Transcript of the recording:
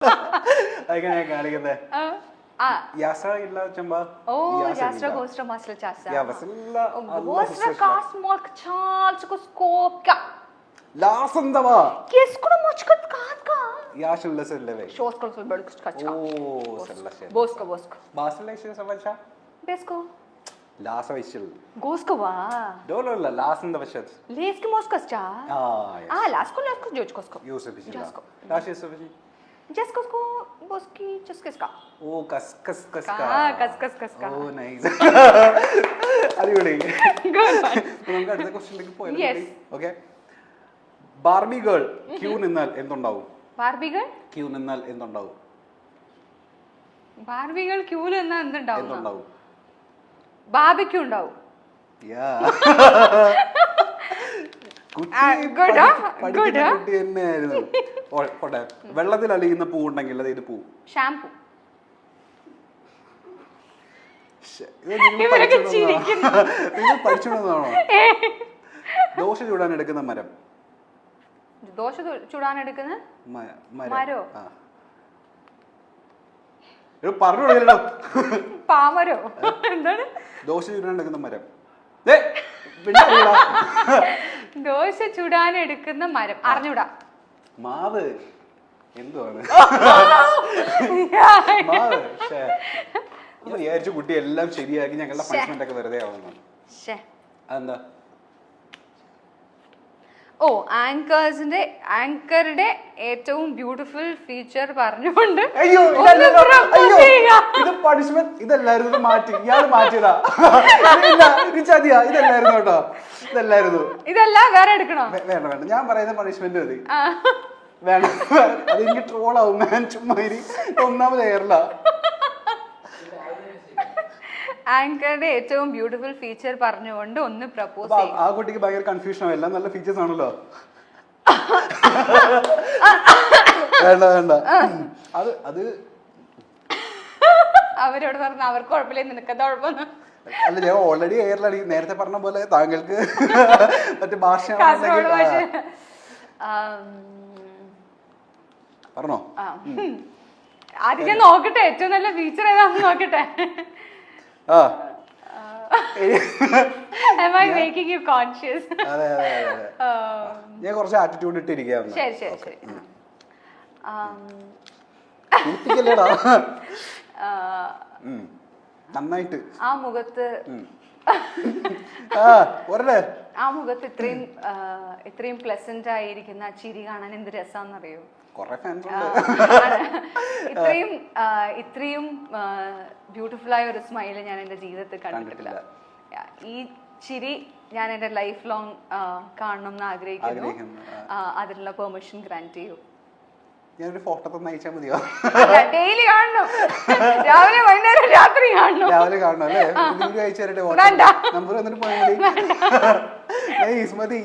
അതൊക്കെ ഞാൻ കാണിക്കുന്നത് Yasra illa chamba. Oh, Yasra goes to Masla Chasa. Yeah, Vasilla. Goes to Cosmok Charles Scope. Last on the war. Yes, could a much cut ka. Yashal lesson level. Shows also Burks Kacha. Oh, Bosco. Basilation Savacha? Besco. Last Vishil. Goskova. Dolo, last in the Vashats. Lesk Moscascha. Ah, Lasco George Cosco. Yusuf. Last is Jessica Boski Cheska. Oh, Kas. Oh, nice. Are you ready? Good. The question Yes. Okay. Barbie girl, Q Ninal in the Barbie girl? Q Ninal in the Barbie girl Q in the down. Barbecue down. Yeah. Good. വെള്ളത്തിലല്ല ഇന്ന് പൂ ഉണ്ടെങ്കിൽ ഇത് പൂ shampoo നിങ്ങൾ പഠിച്ചോണതാണോ ദോശ ചൂടാൻ എടുക്കുന്ന മരം ദോശ ചൂടാൻ എടുക്കുന്ന മരോ പറഞ്ഞോ പാമരോ എന്താണ് ദോശ ചൂടാൻ എടുക്കുന്ന മരം ദോശ ചുടാൻ എടുക്കുന്ന മരം അറിഞ്ഞൂടാ മാവ് എന്തുവാണ് വിചാരിച്ചു കുട്ടി എല്ലാം ശരിയാക്കി ഞങ്ങളുടെ പണിഷ്മെന്റ് ഒക്കെ വെറുതെ ആവുന്നു അതെന്താ ഓ ആങ്കറുടെ ഏറ്റവും ബ്യൂട്ടിഫുൾ ഫീച്ചർ പറഞ്ഞുകൊണ്ട് ഇത് പണിഷ്മെന്റ് ഇതല്ലായിരുന്നു ഇത് മാറ്റി ഇയാള് മാറ്റിയതാ ചതിയാ ഇതല്ലായിരുന്നു കേട്ടോ ഇതല്ല വേറെ എടുക്കണോ വേണ്ട ഞാൻ പറയുന്ന പണിഷ്മെന്റ് മതി വേണം അതെനിക്ക് ട്രോളാവും ഞാൻ ചുമ്മാ ഒന്നാമത് ഏറില്ല ആങ്കറുടെ ഏറ്റവും ബ്യൂട്ടിഫുൾ ഫീച്ചർ പറഞ്ഞുകൊണ്ട് ഒന്ന് പ്രപ്പോസ് ചെയ്യും ആ കുട്ടിക്ക് ഭയങ്കര കൺഫ്യൂഷൻ ആവും എല്ലാം നല്ല ഫീച്ചേഴ്സ് ആണല്ലോ വേണ്ട അത് അവരോട് പറഞ്ഞ അവർക്ക് കുഴപ്പമില്ല നിനക്കെന്താ കുഴപ്പമെന്ന് അല്ല ഞാൻ ഓൾറെഡി എയറിലാണ് നേരത്തെ പറഞ്ഞ പോലെ താങ്കൾക്ക് മറ്റേ ഭാഷ പറഞ്ഞോ ആദ്യം ഞാൻ നോക്കട്ടെ ഏറ്റവും നല്ല ഫീച്ചർ ഏതാണെന്ന് നോക്കട്ടെ Am I making you conscious? ഞാൻ കുറച്ച് ആറ്റിറ്റ്യൂഡ് ഇട്ടിരിക്കുകയാണ് ശരി നന്നായിട്ട് ആ മുഖത്ത് ഇത്രയും പ്ലസന്റ് ആയിരിക്കുന്ന ചിരി കാണാൻ എന്ത് രസാന്നറിയോ ഇത്രയും ബ്യൂട്ടിഫുൾ ആയ ഒരു സ്മൈല് ഞാൻ എന്റെ ജീവിതത്തിൽ കണ്ടിട്ടില്ല ഈ ചിരി ഞാൻ എന്റെ ലൈഫ് ലോങ് കാണണം എന്ന് ആഗ്രഹിക്കുന്നു അതിനുള്ള പെർമിഷൻ ഗ്രാന്റ് ചെയ്യൂ ഞാനൊരു ഫോട്ടോ തന്നെ അയച്ചാൽ മതിയോ ഡെയിലി കാണണം രാവിലെ വൈകുന്നേരം രാത്രി കാണണം അല്ലേ അയച്ചു തരട്ടെ നമ്പർ വന്നിട്ട് പോയാൽ മതി മതി